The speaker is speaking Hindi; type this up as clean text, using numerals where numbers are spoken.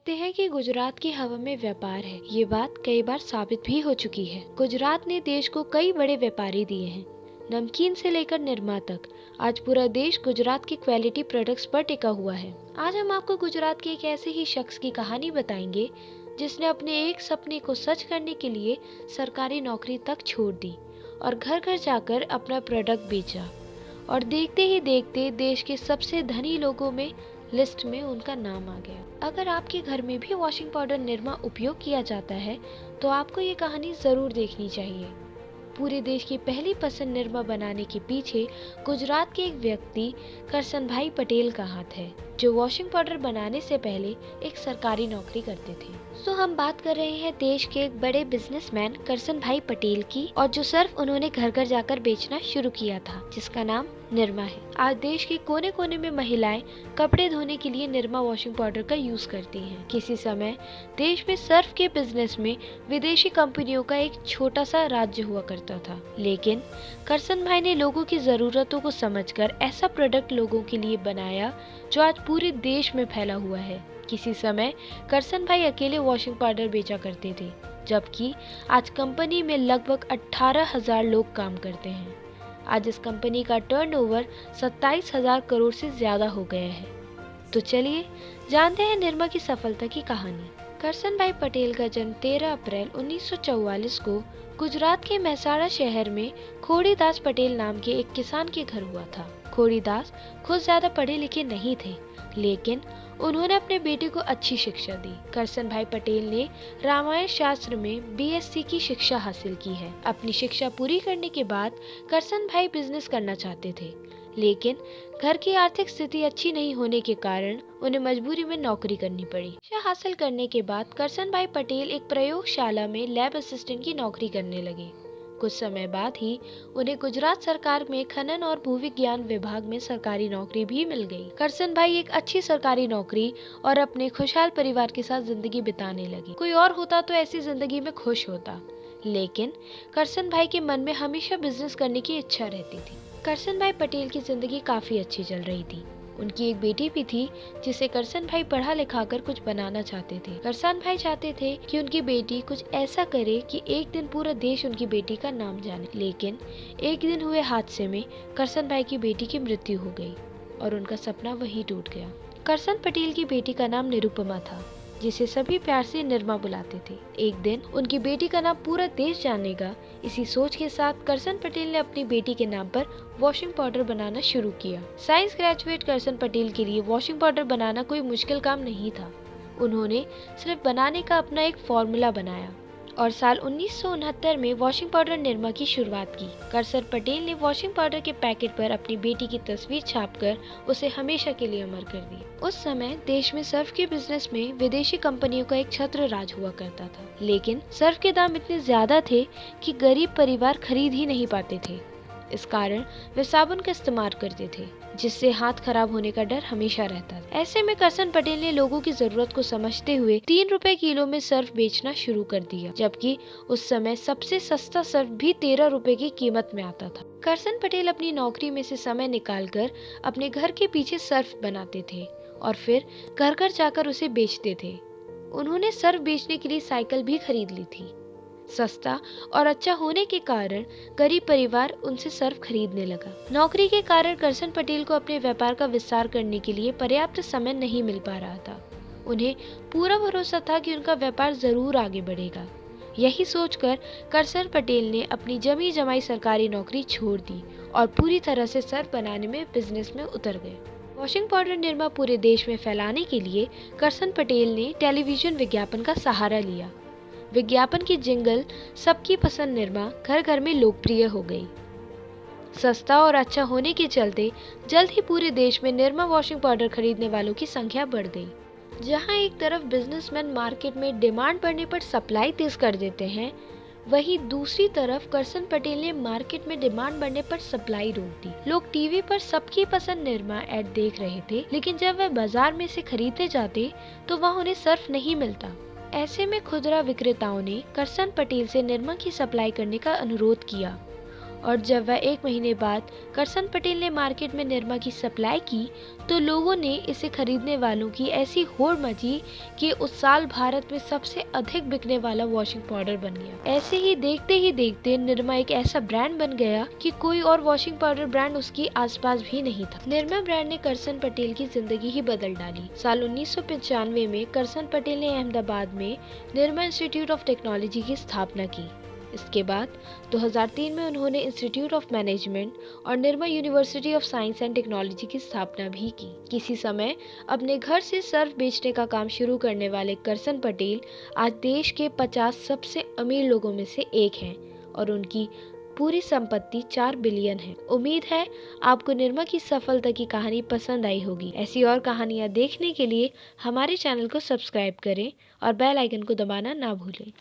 कहते हैं कि गुजरात की हवा में व्यापार है। ये बात कई बार साबित भी हो चुकी है। गुजरात ने देश को कई बड़े व्यापारी दिए हैं, नमकीन से लेकर निरमा तक। आज पूरा देश गुजरात की क्वालिटी प्रोडक्ट्स पर टिका हुआ है। आज हम आपको गुजरात के एक ऐसे ही शख्स की कहानी बताएंगे जिसने अपने एक सपने को सच करने के लिए सरकारी नौकरी तक छोड़ दी और घर घर जाकर अपना प्रोडक्ट बेचा। और देखते ही देखते देश के सबसे धनी लोगों में लिस्ट में उनका नाम आ गया। अगर आपके घर में भी वॉशिंग पाउडर निरमा उपयोग किया जाता है तो आपको ये कहानी जरूर देखनी चाहिए। पूरे देश की पहली पसंद निरमा बनाने के पीछे गुजरात के एक व्यक्ति करसनभाई पटेल का हाथ है, जो वॉशिंग पाउडर बनाने से पहले एक सरकारी नौकरी करते थे। तो हम बात कर रहे हैं देश के एक बड़े बिजनेसमैन करसनभाई पटेल की, और जो सर्फ उन्होंने घर घर जाकर बेचना शुरू किया था, जिसका नाम निरमा है। आज देश के कोने कोने में महिलाएं कपड़े धोने के लिए निरमा वॉशिंग पाउडर का यूज करती हैं। किसी समय देश में सर्फ के बिजनेस में विदेशी कंपनियों का एक छोटा सा राज्य हुआ करता था, लेकिन करसन भाई ने लोगों की जरूरतों को समझकर ऐसा प्रोडक्ट लोगों के लिए बनाया जो आज पूरे देश में फैला हुआ है। किसी समय करसन भाई अकेले वॉशिंग पाउडर बेचा करते थे, जबकि आज कंपनी में लगभग 18,000 लोग काम करते हैं। आज इस कंपनी का टर्नओवर 27,000 करोड़ से ज्यादा हो गया है। तो चलिए जानते हैं निरमा की सफलता की कहानी। करसन भाई पटेल का जन्म 13 अप्रैल 1944 को गुजरात के महसाणा शहर में खोड़ीदास पटेल नाम के एक किसान के घर हुआ था। खोड़ीदास खुद ज्यादा पढ़े लिखे नहीं थे, लेकिन उन्होंने अपने बेटे को अच्छी शिक्षा दी। करसन भाई पटेल ने रामायण शास्त्र में बीएससी की शिक्षा हासिल की है। अपनी शिक्षा पूरी करने के बाद करसन भाई बिजनेस करना चाहते थे, लेकिन घर की आर्थिक स्थिति अच्छी नहीं होने के कारण उन्हें मजबूरी में नौकरी करनी पड़ी। शिक्षा हासिल करने के बाद करसन भाई पटेल एक प्रयोगशाला में लैब असिस्टेंट की नौकरी करने लगे। कुछ समय बाद ही उन्हें गुजरात सरकार में खनन और भूविज्ञान विभाग में सरकारी नौकरी भी मिल गई। करसन भाई एक अच्छी सरकारी नौकरी और अपने खुशहाल परिवार के साथ जिंदगी बिताने लगे। कोई और होता तो ऐसी जिंदगी में खुश होता, लेकिन करसन भाई के मन में हमेशा बिजनेस करने की इच्छा रहती थी। करसन भाई पटेल की जिंदगी काफी अच्छी चल रही थी। उनकी एक बेटी भी थी जिसे करसन भाई पढ़ा लिखा कर कुछ बनाना चाहते थे। करसन भाई चाहते थे कि उनकी बेटी कुछ ऐसा करे कि एक दिन पूरा देश उनकी बेटी का नाम जाने। लेकिन एक दिन हुए हादसे में करसन भाई की बेटी की मृत्यु हो गई और उनका सपना वहीं टूट गया। करसन पटेल की बेटी का नाम निरुपमा था, जिसे सभी प्यार से निरमा बुलाते थे। एक दिन उनकी बेटी का नाम पूरा देश जानेगा, इसी सोच के साथ करसन पटेल ने अपनी बेटी के नाम पर वॉशिंग पाउडर बनाना शुरू किया। साइंस ग्रेजुएट करसन पटेल के लिए वॉशिंग पाउडर बनाना कोई मुश्किल काम नहीं था। उन्होंने सिर्फ बनाने का अपना एक फॉर्मूला बनाया और साल 1969 में वॉशिंग पाउडर निरमा की शुरुआत की। करसन पटेल ने वॉशिंग पाउडर के पैकेट पर अपनी बेटी की तस्वीर छापकर उसे हमेशा के लिए अमर कर दिया। उस समय देश में सर्फ के बिजनेस में विदेशी कंपनियों का एक छत्र राज हुआ करता था, लेकिन सर्फ के दाम इतने ज्यादा थे कि गरीब परिवार खरीद ही नहीं पाते थे। इस कारण वे साबुन का इस्तेमाल करते थे, जिससे हाथ खराब होने का डर हमेशा रहता था। ऐसे में करसन पटेल ने लोगों की जरूरत को समझते हुए 3 रुपए किलो में सर्फ बेचना शुरू कर दिया, जबकि उस समय सबसे सस्ता सर्फ भी 13 रुपए की कीमत में आता था। करसन पटेल अपनी नौकरी में से समय निकालकर अपने घर के पीछे सर्फ बनाते थे और फिर घर घर जाकर उसे बेचते थे। उन्होंने सर्फ बेचने के लिए साइकिल भी खरीद ली थी। सस्ता और अच्छा होने के कारण गरीब परिवार उनसे सर्फ खरीदने लगा। नौकरी के कारण करसन पटेल को अपने व्यापार का विस्तार करने के लिए पर्याप्त समय नहीं मिल पा रहा था। उन्हें पूरा भरोसा था कि उनका व्यापार जरूर आगे बढ़ेगा। यही सोचकर करसन पटेल ने अपनी जमी जमाई सरकारी नौकरी छोड़ दी और पूरी तरह से सर्फ बनाने में बिजनेस में उतर गए। वॉशिंग पाउडर निरमा पूरे देश में फैलाने के लिए करसन पटेल ने टेलीविजन विज्ञापन का सहारा लिया। विज्ञापन की जिंगल सबकी पसंद निरमा घर घर में लोकप्रिय हो गई। सस्ता और अच्छा होने के चलते जल्द ही पूरे देश में निरमा वॉशिंग पाउडर खरीदने वालों की संख्या बढ़ गई। जहां एक तरफ बिजनेसमैन मार्केट में डिमांड बढ़ने पर सप्लाई तेज कर देते हैं, वहीं दूसरी तरफ करसन पटेल ने मार्केट में डिमांड बढ़ने पर सप्लाई रोक दी। लोग टीवी पर सबकी पसंद निरमा ऐड देख रहे थे, लेकिन जब वह बाजार में से खरीदने जाते तो वहां उन्हें सर्फ नहीं मिलता। ऐसे में खुदरा विक्रेताओं ने करसन पटेल से निरमा की सप्लाई करने का अनुरोध किया और जब वह 1 महीने बाद करसन पटेल ने मार्केट में निरमा की सप्लाई की तो लोगों ने इसे खरीदने वालों की ऐसी होड़ मची कि उस साल भारत में सबसे अधिक बिकने वाला वॉशिंग पाउडर बन गया। ऐसे ही देखते निरमा एक ऐसा ब्रांड बन गया कि कोई और वॉशिंग पाउडर ब्रांड उसकी आसपास भी नहीं था। निरमा ब्रांड ने करसन पटेल की जिंदगी ही बदल डाली। साल 1995 में करसन पटेल ने अहमदाबाद में निरमा इंस्टीट्यूट ऑफ टेक्नोलॉजी की स्थापना की। इसके बाद 2003 में उन्होंने इंस्टीट्यूट ऑफ मैनेजमेंट और Nirma university of science and technology की स्थापना भी की। किसी समय अपने घर से सर्फ बेचने का काम शुरू करने वाले करसन पटेल आज देश के 50 सबसे अमीर लोगों में से एक हैं और उनकी पूरी संपत्ति 4 बिलियन है। उम्मीद है आपको निरमा की सफलता की कहानी पसंद आई होगी। ऐसी और कहानियाँ देखने के लिए हमारे चैनल को सब्सक्राइब करें और बेल आइकन को दबाना ना भूलें।